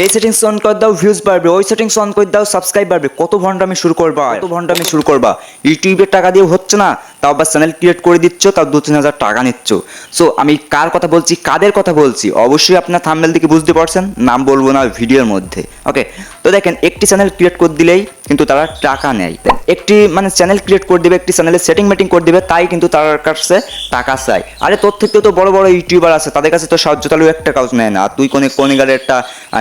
এই settings on করে দাও ভিউজ বাড়বে, ওই সেটিংস অন করে দাও সাবস্ক্রাইব বাড়বে। কত ভন্ডামি শুরু করবা ইউটিউবের টাকা দিয়ে হচ্ছে না, তাও আবার চ্যানেল ক্রিয়েট করে দিচ্ছ, তাও 2-3 হাজার টাকা নিচ্ছ। সো আমি কার কথা বলছি, কাদের কথা বলছি অবশ্যই আপনার থাম্বনেল থেকে বুঝতে পারছেন, নাম বলবো না ভিডিওর মধ্যে। ওকে, তো দেখেন একটি চ্যানেল ক্রিয়েট করে দিলেই কিন্তু তারা টাকা নেয়। একটি মানে চ্যানেল ক্রিয়েট করে দেবে, একটি চ্যানেলে সেটিং মেটিং করে দেবে, তাই কিন্তু তার কাছে টাকা চায়। আরে তোর থেকে তো বড় বড় ইউটিউবার আছে, তাদের কাছে তো সাহায্য তালু একটা কাজ নেয় না। তুই কোনিগারের একটা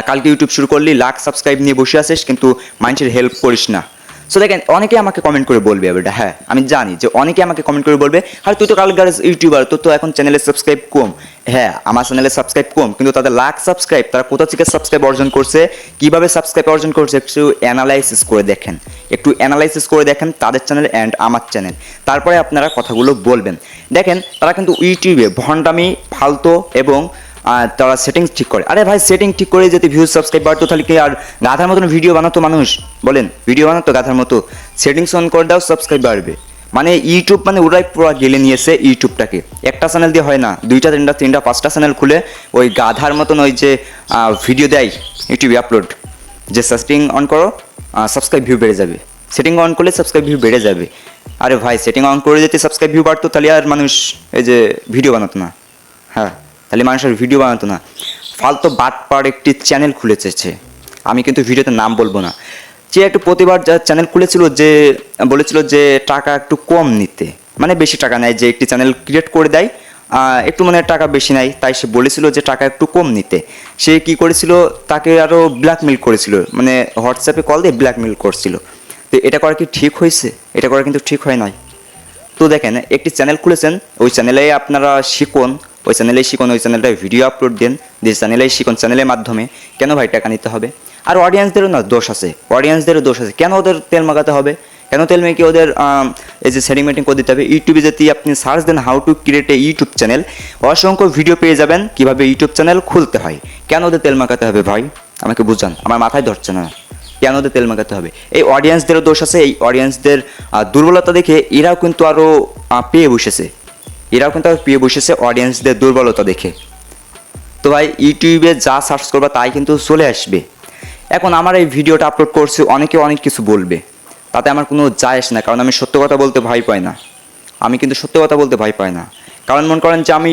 কালকে ইউটিউব শুরু করলি, লাখ সাবস্ক্রাইব নিয়ে বসে আছিস, কিন্তু মানুষের হেল্প করিস না। সো দেখেন অনেকে আমাকে কমেন্ট করে বলবে এবারটা, হ্যাঁ আমি জানি যে অনেকে আমাকে কমেন্ট করে বলবে, আর তুই তো কালকার ইউটিউবার, তোর তো এখন চ্যানেলে সাবস্ক্রাইব কম। হ্যাঁ আমার চ্যানেলে সাবস্ক্রাইব কম, কিন্তু তাদের লাখ সাবস্ক্রাইব, তারা কোথা থেকে সাবস্ক্রাইব অর্জন করছে, কিভাবে সাবস্ক্রাইব অর্জন করছে, একটু অ্যানালাইসিস করে দেখেন তাদের চ্যানেল অ্যান্ড আমার চ্যানেল, তারপরে আপনারা কথাগুলো বলবেন। দেখেন তারা কিন্তু ইউটিউবে ভণ্ডামি, ফালতু এবং তারা সেটিংস ঠিক করে। আরে ভাই সেটিং ঠিক করে যদি ভিউজ সাবস্ক্রাইব বাড়তো, তাহলে কি আর গাধার মতন ভিডিও বানাতো মানুষ? বলেন, ভিডিও বানাতো গাধার মতো? সেটিংস অন করে দাও সাবস্ক্রাইব বাড়বে। মানে ইউটিউব মানে ওরাই পুরো গেলে নিয়েছে ইউটিউবটাকে। একটা চ্যানেল দিয়ে হয় না, 2টা 3টা 3টা 5টা চ্যানেল খুলে ওই গাধার মতন ওই যে ভিডিও দেয় ইউটিউবে আপলোড, যে সেটিং অন করো সাবস্ক্রাইব ভিউ বেড়ে যাবে, সেটিং অন করলে সাবস্ক্রাইব ভিউ বেড়ে যাবে। আরে ভাই সেটিং অন করে যদি সাবস্ক্রাইব ভিউ বাড়তো, তাহলে আর মানুষ এই যে ভিডিও বানাতো না। হ্যাঁ, তাহলে মানুষের ভিডিও বানাতো না। ফালতু বাটপার একটি চ্যানেল খুলেছে, আমি কিন্তু ভিডিওতে নাম বলবো না, যে একটু প্রতিবার যা চ্যানেল খুলেছিল, যে বলেছিল যে টাকা একটু কম নিতে, মানে বেশি টাকা নেয়, যে একটি চ্যানেল ক্রিয়েট করে দেয় একটু মানে টাকা বেশি নেয়, তাই সে বলেছিল যে টাকা একটু কম নিতে। সে কি করেছিল, তাকে আরও ব্ল্যাকমেল করেছিল, মানে হোয়াটসঅ্যাপে কল দিয়ে ব্ল্যাকমেল করছিল। তো এটা করা কি ঠিক হয়েছে? এটা করা কিন্তু ঠিক হয় নাই। তো দেখেন একটি চ্যানেল খুলেছেন, ওই চ্যানেলে আপনারা শিখুন, ওই চ্যানেলটায় ভিডিও আপলোড দেন, যে চ্যানেলেই শিখুন, চ্যানেলের মাধ্যমে কেন ভাই টাকা নিতে হবে? আর অডিয়েন্সদেরও না দোষ আছে, কেন ওদের তেল মাখাতে হবে? কেন তেল মেখে ওদের এই যে সেটিং মেটিং করে দিতে হবে? ইউটিউবে যদি আপনি সার্চ দেন how to create a YouTube channel, অসংখ্য ভিডিও পেয়ে যাবেন কীভাবে ইউটিউব চ্যানেল খুলতে হয়। কেন ওদের তেল মাখাতে হবে ভাই? আমাকে বুঝান, আমার মাথায় ধরছে না কেন ওদের তেল মাখাতে হবে। এই অডিয়েন্সদেরও দোষ আছে, এই অডিয়েন্সদের দুর্বলতা দেখে এরাও কিন্তু আরও পেয়ে বসেছে অডিয়েন্সদের দুর্বলতা দেখে। তো ভাই ইউটিউবে যা সার্চ করবা তাই কিন্তু চলে আসবে। এখন আমার এই ভিডিওটা আপলোড করছি, অনেকে অনেক কিছু বলবে, তাতে আমার কোনো যায় আসে না, কারণ আমি সত্য কথা বলতে ভয় পাই না। কারণ মনে করেন যে আমি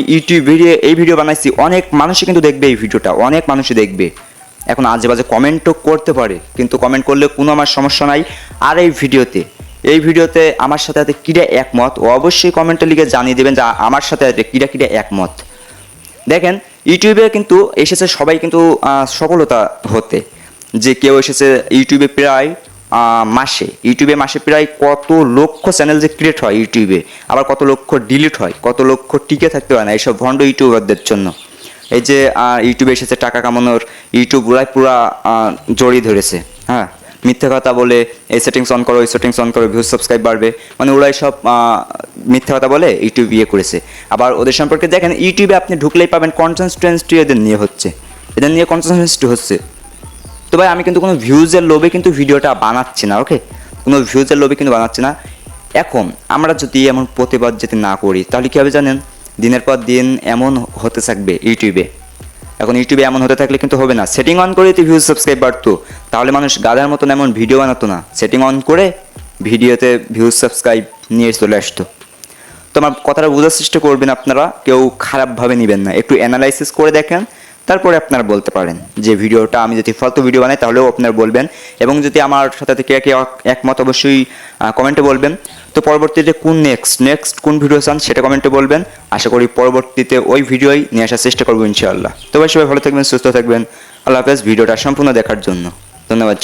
এই ভিডিও বানাইছি, অনেক মানুষই কিন্তু দেখবে এই ভিডিওটা, অনেক মানুষই দেখবে। এখন আজে বাজে কমেন্টও করতে পারে, কিন্তু কমেন্ট করলে কোনো আমার সমস্যা নাই। আর এই ভিডিওতে আমার সাথে কিরা একমত, ও অবশ্যই কমেন্টে লিখে জানিয়ে দেবেন যে আমার সাথে কিরা একমত। দেখেন ইউটিউবে কিন্তু এসেছে সবাই কিন্তু সফলতা হতে, যে কেউ এসেছে ইউটিউবে মাসে প্রায় কত লক্ষ চ্যানেল যে ক্রিয়েট হয় ইউটিউবে, আবার কত লক্ষ ডিলিট হয়, কত লক্ষ টিকে থাকতে হয় না এইসব ভণ্ড ইউটিউবারদের জন্য। এই যে ইউটিউবে এসেছে টাকা কামানোর, ইউটিউব ওরাই পুরা জড়িয়ে ধরেছে। হ্যাঁ, মিথ্যে কথা বলে এই সেটিংস অন করো, ভিউজ সাবস্ক্রাইব বাড়বে, মানে ওরাই সব মিথ্যে কথা বলে ইউটিউব করেছে। আবার ওদের সম্পর্কে দেখেন, ইউটিউবে আপনি ঢুকলেই পাবেন কনসিস্টেন্সি এদের নিয়ে কনসিস্টেন্সি হচ্ছে। তো ভাই আমি কিন্তু কোনো ভিউজের লোভে কিন্তু ভিডিওটা বানাচ্ছি না, ওকে, কোনো ভিউজের লোভে কিন্তু বানাচ্ছি না। এখন আমরা যদি এমন প্রতিবাদ যদি না করি, তাহলে কী হবে জানেন? দিনের পর দিন এমন হতে থাকবে ইউটিউবে। এখন ইউটিউবে এমন হতে থাকলে কিন্তু হবে না। সেটিং অন করে যদি ভিউজ সাবস্ক্রাইব বাড়তো, তাহলে মানুষ গাধার মতন এমন ভিডিও বানাতো না। সেটিং অন করে ভিডিওতে ভিউজ সাবস্ক্রাইব নিয়ে চলে আসতো। তো আমার কথাটা বোঝার চেষ্টা করবেন আপনারা, কেউ খারাপভাবে নেবেন না, একটু অ্যানালাইসিস করে দেখেন, তারপরে আপনারা বলতে পারেন যে ভিডিওটা আমি যদি ফালতু ভিডিও বানাই তাহলেও আপনারা বলবেন। এবং যদি আমার সাথে কে একমত অবশ্যই কমেন্টে বলবেন। তো পরবর্তীতে নেক্সট কোন ভিডিও চান সেটা কমেন্টে বলবেন। আশা করি পরবর্তীতে ওই ভিডিওই নিয়ে আসার চেষ্টা করবো ইনশাআল্লাহ। তো ভাই সবাই ভালো থাকবেন, সুস্থ থাকবেন। আল্লাহ হাফেজ। ভিডিওটা সম্পূর্ণ দেখার জন্য ধন্যবাদ।